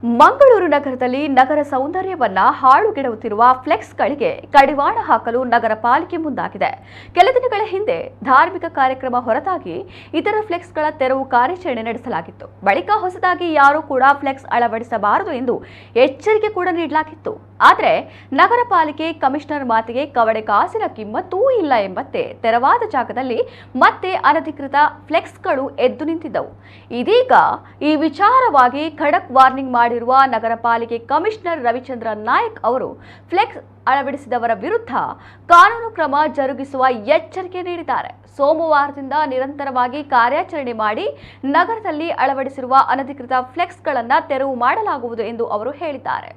ಮಂಗಳೂರು ನಗರದಲ್ಲಿ ನಗರ ಸೌಂದರ್ಯವನ್ನ ಹಾಳುಗೆಡವುತ್ತಿರುವ ಫ್ಲೆಕ್ಸ್ಗಳಿಗೆ ಕಡಿವಾಣ ಹಾಕಲು ನಗರ ಪಾಲಿಕೆ ಮುಂದಾಗಿದೆ. ಕೆಲ ದಿನಗಳ ಹಿಂದೆ ಧಾರ್ಮಿಕ ಕಾರ್ಯಕ್ರಮ ಹೊರತಾಗಿ ಇತರ ಫ್ಲೆಕ್ಸ್ಗಳ ತೆರವು ಕಾರ್ಯಾಚರಣೆ ನಡೆಸಲಾಗಿತ್ತು. ಬಳಿಕ ಹೊಸದಾಗಿ ಯಾರೂ ಕೂಡ ಫ್ಲೆಕ್ಸ್ ಅಳವಡಿಸಬಾರದು ಎಂದು ಎಚ್ಚರಿಕೆ ಕೂಡ ನೀಡಲಾಗಿತ್ತು. ಆದರೆ ನಗರ ಪಾಲಿಕೆ ಕಮಿಷನರ್ ಮಾತಿಗೆ ಕವಡೆ ಕಾಸಿನ ಕಿಮ್ಮತ್ತೂ ಇಲ್ಲ ಎಂಬಂತೆ ತೆರವಾದ ಜಾಗದಲ್ಲಿ ಮತ್ತೆ ಅನಧಿಕೃತ ಫ್ಲೆಕ್ಸ್ಗಳು ಎದ್ದು ನಿಂತಿದ್ದವು. ಇದೀಗ ಈ ವಿಚಾರವಾಗಿ ಖಡಕ್ ವಾರ್ನಿಂಗ್ ಮಾಡಿರುವ ನಗರ ಪಾಲಿಕೆ ಕಮಿಷನರ್ ರವಿಚಂದ್ರ ನಾಯಕ್ ಅವರು ಫ್ಲೆಕ್ಸ್ ಅಳವಡಿಸಿದವರ ವಿರುದ್ಧ ಕಾನೂನು ಕ್ರಮ ಜರುಗಿಸುವ ಎಚ್ಚರಿಕೆ ನೀಡಿದ್ದಾರೆ. ಸೋಮವಾರದಿಂದ ನಿರಂತರವಾಗಿ ಕಾರ್ಯಾಚರಣೆ ಮಾಡಿ ನಗರದಲ್ಲಿ ಅಳವಡಿಸಿರುವ ಅನಧಿಕೃತ ಫ್ಲೆಕ್ಸ್ಗಳನ್ನು ತೆರವು ಮಾಡಲಾಗುವುದು ಎಂದು ಅವರು ಹೇಳಿದ್ದಾರೆ.